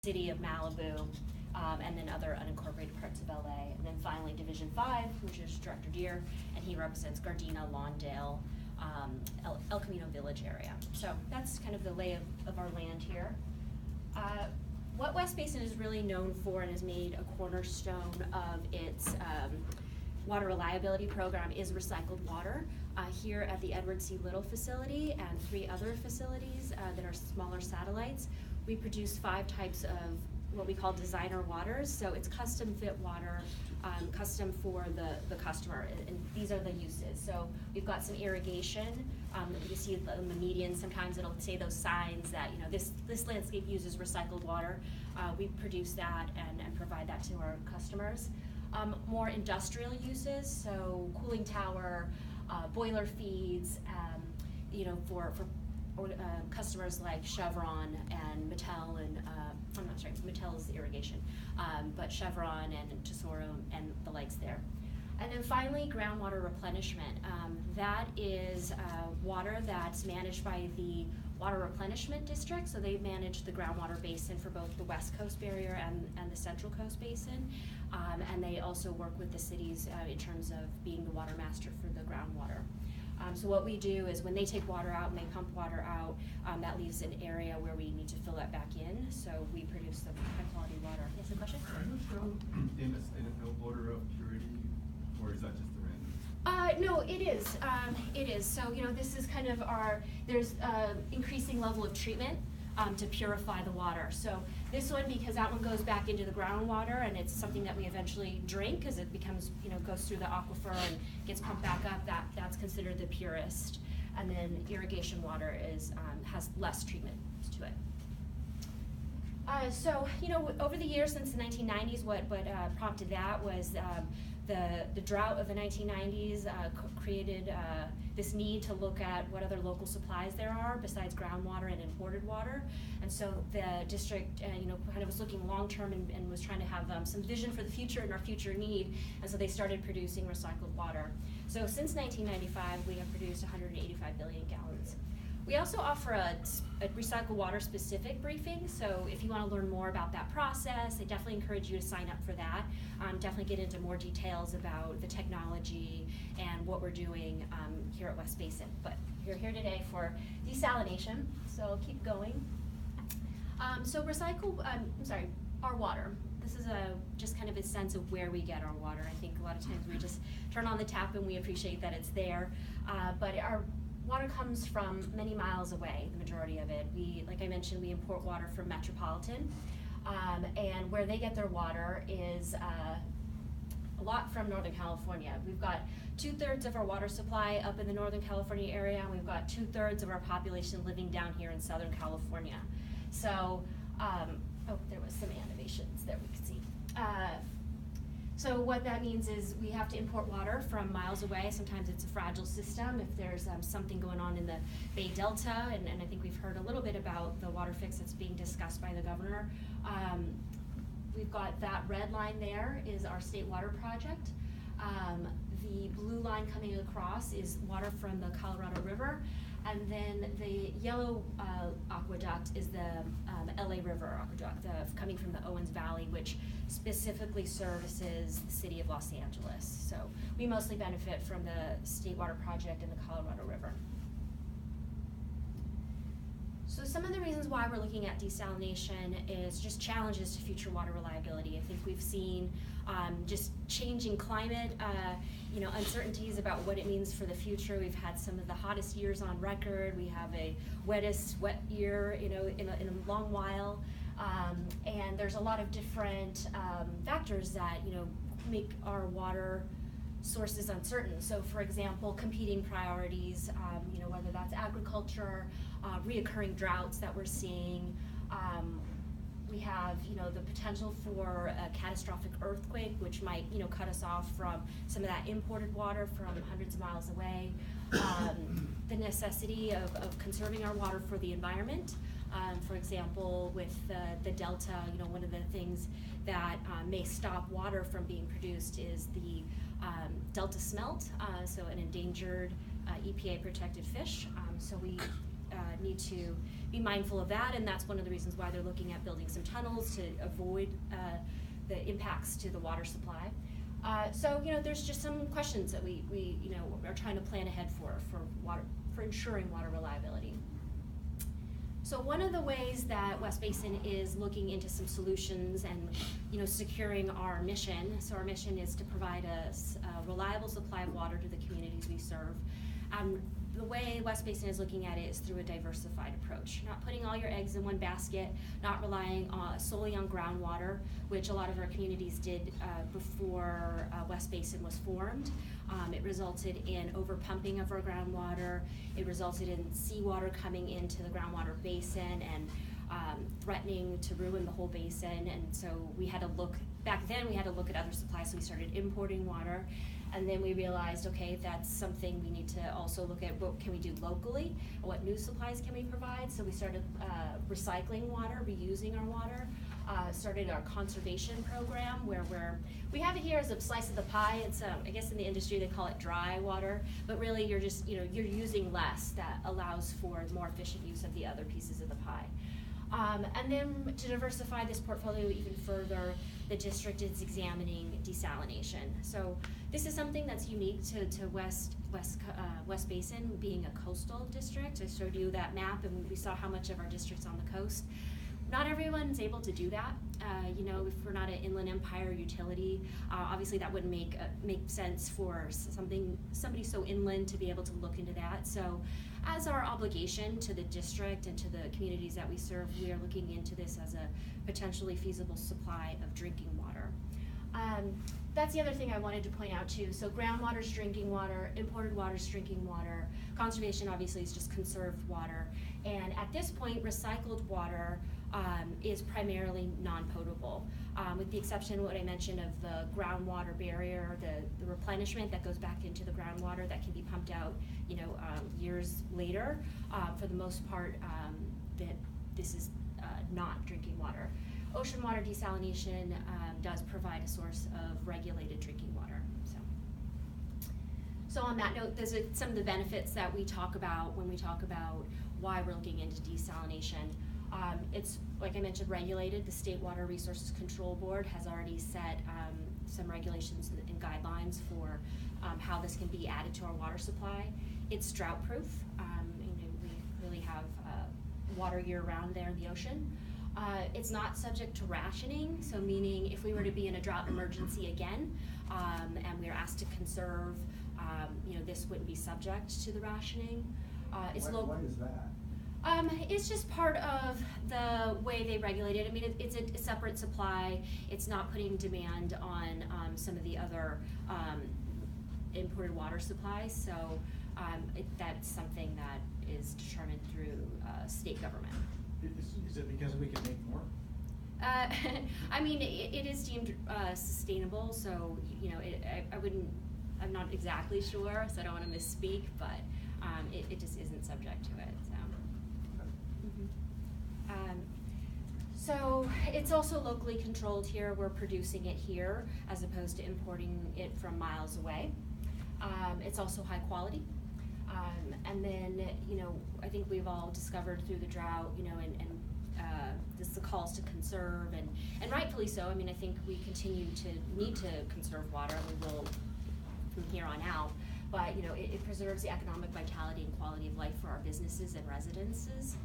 city of Malibu, and then other unincorporated parts of LA. And then finally Division 5, which is Director Deere, and he represents Gardena, Lawndale, El Camino Village area. So that's kind of the lay of our land here. What West Basin is really known for and has made a cornerstone of its water reliability program is recycled water. Here at the Edward C. Little facility and 3 other facilities that are smaller satellites, we produce 5 types of what we call designer waters. So it's custom fit water, custom for the customer, and these are the uses. So we've got some irrigation. You see on the median, sometimes it'll say those signs that, you know, this landscape uses recycled water. We produce that and provide that to our customers. More industrial uses, so cooling tower, boiler feeds, you know, for customers like Chevron and Mattel, and I'm not sorry, Mattel is the irrigation, but Chevron and Tesoro and the likes there. And then finally, groundwater replenishment. That is water that's managed by the Water Replenishment District, so they manage the groundwater basin for both the West Coast Barrier and the Central Coast Basin, and they also work with the cities in terms of being the water master for the groundwater. So what we do is when they take water out and they pump water out, that leaves an area where we need to fill that back in, so we produce the high quality water. Yes, a question? Are you shown in an order of purity, or is that just the random? No, it is. It is. So, you know, this is kind of there's increasing level of treatment to purify the water. So this one, because that one goes back into the groundwater and it's something that we eventually drink as it becomes, you know, goes through the aquifer and gets pumped back up, that's considered the purest. And then irrigation water has less treatment to it. So, you know, over the years since the 1990s, what prompted that was the drought of the 1990s created this need to look at what other local supplies there are besides groundwater and imported water. And so the district, you know, kind of was looking long-term and was trying to have some vision for the future and our future need. And so they started producing recycled water. So since 1995, we have produced 185 billion gallons. We also offer a recycled water specific briefing, so if you want to learn more about that process, I definitely encourage you to sign up for that. Definitely get into more details about the technology and what we're doing here at West Basin. But you're here today for desalination, so I'll keep going. So our water. This is just kind of a sense of where we get our water. I think a lot of times we just turn on the tap and we appreciate that it's there, but our water comes from many miles away, the majority of it. Like I mentioned, we import water from Metropolitan, and where they get their water is a lot from Northern California. We've got 2/3 of our water supply up in the Northern California area, and we've got 2/3 of our population living down here in Southern California. So, there was some animations that we could see. So what that means is we have to import water from miles away. Sometimes it's a fragile system if there's something going on in the Bay Delta, and I think we've heard a little bit about the water fix that's being discussed by the governor. We've got that red line there is our state water project. The blue line coming across is water from the Colorado River, and then the yellow aqueduct is the LA River aqueduct coming from the Owens Valley, which specifically services the city of Los Angeles. So we mostly benefit from the state water project and the Colorado River. So some of the reasons why we're looking at desalination is just challenges to future water reliability. I think we've seen just changing climate, you know, uncertainties about what it means for the future. We've had some of the hottest years on record. We have a wettest wet year, you know, in a long while. And there's a lot of different factors that, you know, make our water sources uncertain. So for example, competing priorities, you know, whether that's agriculture, reoccurring droughts that we're seeing. We have, you know, the potential for a catastrophic earthquake, which might, you know, cut us off from some of that imported water from hundreds of miles away. The necessity of conserving our water for the environment. For example, with the Delta, you know, one of the things that may stop water from being produced is the Delta smelt, so an endangered EPA protected fish. So we need to be mindful of that, and that's one of the reasons why they're looking at building some tunnels to avoid the impacts to the water supply. So there's just some questions that we are trying to plan ahead for ensuring water reliability. So one of the ways that West Basin is looking into some solutions and securing our mission, so our mission is to provide a reliable supply of water to the communities we serve. The way West Basin is looking at it is through a diversified approach, not putting all your eggs in one basket, not relying solely on groundwater, which a lot of our communities did before West Basin was formed. It resulted in overpumping of our groundwater. It resulted in seawater coming into the groundwater basin and threatening to ruin the whole basin. And so we had to look, back then we had to look at other supplies, so we started importing water. And then we realized, okay, that's something we need to also look at. What can we do locally? What new supplies can we provide? So we started recycling water, reusing our water. Started our conservation program where we have it here as a slice of the pie. It's I guess in the industry they call it dry water, but really you're just you're using less. That allows for more efficient use of the other pieces of the pie. And then to diversify this portfolio even further, the district is examining desalination. So this is something that's unique to West Basin being a coastal district. I showed you that map and we saw how much of our district's on the coast. Not everyone's able to do that. If we're not an inland empire utility, obviously that wouldn't make sense for somebody so inland to be able to look into that. So as our obligation to the district and to the communities that we serve, we are looking into this as a potentially feasible supply of drinking water. That's the other thing I wanted to point out too. So groundwater is drinking water, imported water is drinking water, conservation obviously is just conserved water, and at this point recycled water is primarily non-potable, with the exception of what I mentioned of the groundwater barrier, the replenishment that goes back into the groundwater that can be pumped out years later. For the most part, that this is not drinking water. Ocean water desalination does provide a source of regulated drinking water. So on that note, those are some of the benefits that we talk about when we talk about why we're looking into desalination. It's, like I mentioned, regulated. The State Water Resources Control Board has already set some regulations and guidelines for how this can be added to our water supply. It's drought proof. We really have water year round there in the ocean. It's not subject to rationing, so meaning if we were to be in a drought emergency again and we are asked to conserve, this wouldn't be subject to the rationing. Why is that? It's just part of the way they regulate it. I mean, it's a separate supply. It's not putting demand on some of the other imported water supplies. So that's something that is determined through state government. Is it because we can make more? I mean, it is deemed sustainable. So I'm not exactly sure. So I don't want to misspeak, but it just isn't subject to it. So. So it's also locally controlled here. We're producing it here as opposed to importing it from miles away. It's also high quality. And then, I think we've all discovered through the drought, and the calls to conserve, and rightfully so. I mean, I think we continue to need to conserve water, and we will from here on out. But, it preserves the economic vitality and quality of life for our businesses and residences.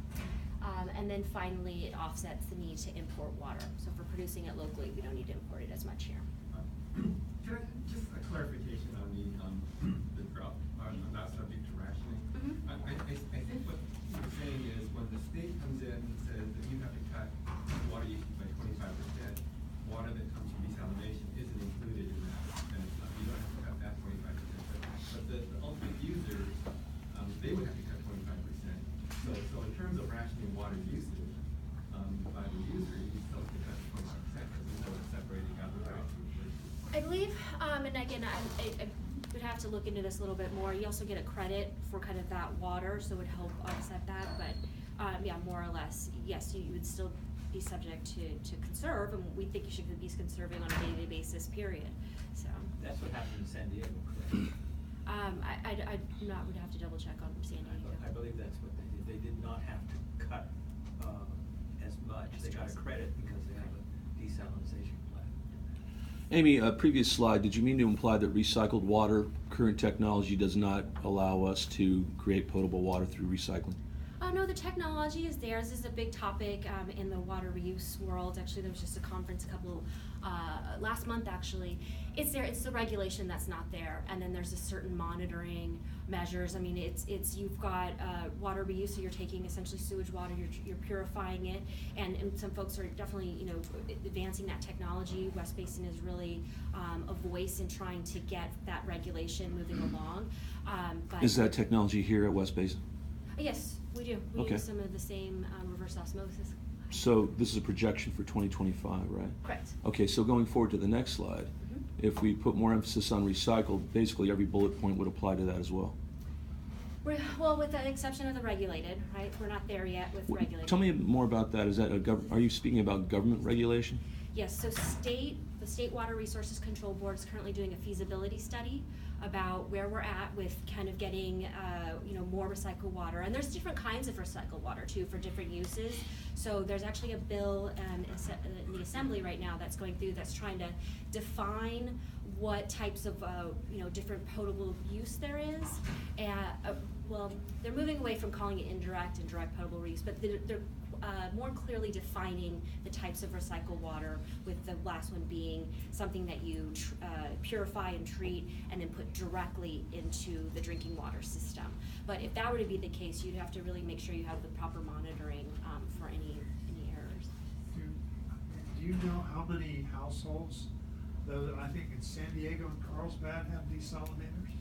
And then finally, it offsets the need to import water. So if we're producing it locally, we don't need to import it as much here. Can I just a clarification on the drought, not subject to rationing? I think what you're saying is when the state comes in and says that you have to cut water usage by 25%, water that comes from desalination isn't included in that, and it's not, you don't have to cut that 25%. But the ultimate users, they would have to cut 25%. So in terms of rationing water usage by the user, you still have to cut 25% because there's no separating out the drought. I believe, and again, I would have to look into this a little bit more. You also get a credit for kind of that water, so it would help offset that. But yeah, more or less, yes, you would still be subject to conserve, and we think you should be conserving on a daily basis, period. So that's what happened in San Diego, correct? I would have to double check on San Diego. I believe that's what they did. they did not have to cut as much. They got a credit because they have a desalinization plant. Amy, previous slide, did you mean to imply that recycled water, current technology does not allow us to create potable water through recycling? No, the technology is there. This is a big topic in the water reuse world. Actually, there was just a conference last month actually. It's there, it's the regulation that's not there. And then there's a certain monitoring measures. I mean, it's you've got water reuse, so you're taking essentially sewage water, you're purifying it. And some folks are definitely, advancing that technology. West Basin is really a voice in trying to get that regulation moving along. But Is that technology here at West Basin? Yes, we do. We Okay. use some of the same reverse osmosis. So this is a projection for 2025, right? Correct. Okay, so going forward to the next slide, if we put more emphasis on recycled, basically every bullet point would apply to that as well. Well, with the exception of the regulated, right? We're not there yet with regulated. Tell me more about that. Is that are you speaking about government regulation? Yes, so the State Water Resources Control Board is currently doing a feasibility study about where we're at with kind of getting, more recycled water. And there's different kinds of recycled water too for different uses. So there's actually a bill in the Assembly right now that's going through that's trying to define what types of, different potable use there is. And, they're moving away from calling it indirect and direct potable reuse, but they're more clearly defining the types of recycled water, with the last one being something that you purify and treat and then put directly into the drinking water system. But if that were to be the case, you'd have to really make sure you have the proper monitoring for any errors. Do you know how many households, though, I think in San Diego and Carlsbad have desalinators?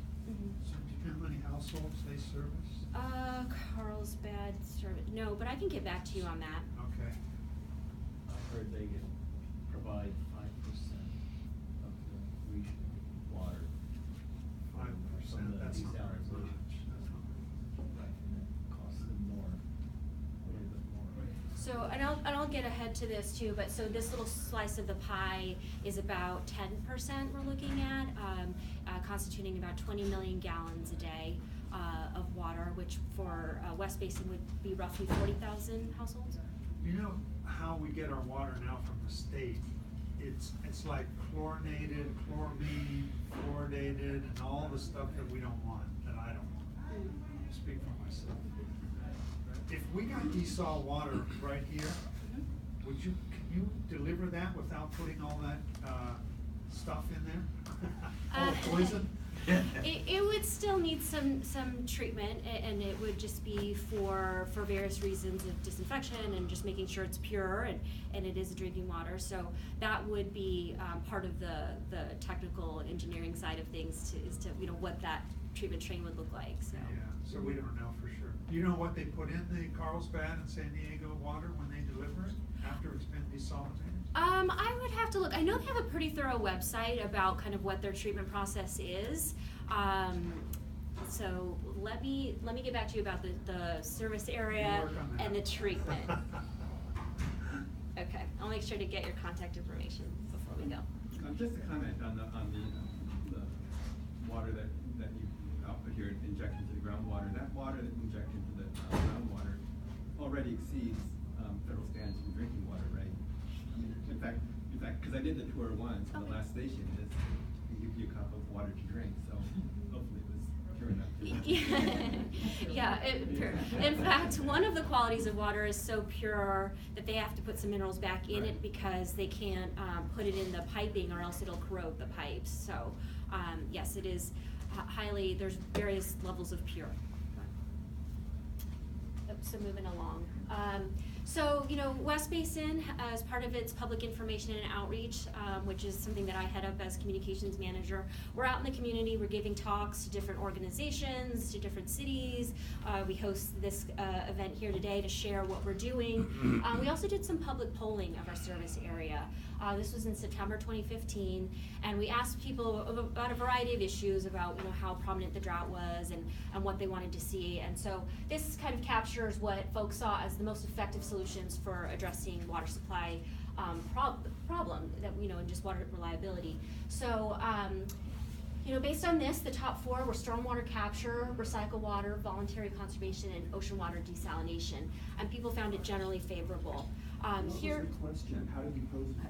So do you know how many households they service? Carlsbad service, no, but I can get back to you on that. Okay. I heard they can provide 5% of the regional water. 5%, that's not very much. Right, and it costs them more, a little bit more. So, and I'll get ahead to this too, but so this little slice of the pie is about 10% we're looking at, constituting about 20 million gallons a day of water, which for West Basin would be roughly 40,000 households. You know how we get our water now from the state? It's like chlorinated, chloramine, fluoridated, and all the stuff that we don't want, that I don't want. Speak for myself. If we got desal water right here, can you deliver that without putting all that stuff in there? All the poison? It would still need some treatment, and it would just be for various reasons of disinfection and just making sure it's pure and it is drinking water. So that would be part of the technical engineering side of things is to what that treatment train would look like. So. Yeah, so we don't know for sure. Do you know what they put in the Carlsbad and San Diego water when they deliver it after it's been desalinated? I would have to look. I know they have a pretty thorough website about kind of what their treatment process is. So let me get back to you about the service area and the treatment. Okay, I'll make sure to get your contact information before we go. Just a comment on the water that you output here, inject into the groundwater. That water that you inject into the groundwater already exceeds federal standards for drinking water, right? In fact, because I did the tour once, and the last station is they give you a cup of water to drink, so hopefully it was pure enough. Yeah, in fact, one of the qualities of water is so pure that they have to put some minerals back in it because they can't put it in the piping or else it'll corrode the pipes. So, yes, it is highly, there's various levels of pure. So moving along. So, West Basin, as part of its public information and outreach, which is something that I head up as communications manager, we're out in the community, we're giving talks to different organizations, to different cities. We host this event here today to share what we're doing. We also did some public polling of our service area. This was in September 2015, and we asked people about a variety of issues about how prominent the drought was and what they wanted to see. And so this kind of captures what folks saw as the most effective solutions for addressing water supply problem that and just water reliability. So You know, based on this, the top 4 were stormwater capture, recycled water, voluntary conservation, and ocean water desalination. And people found it generally favorable. What was Here. the question? How did you pose it?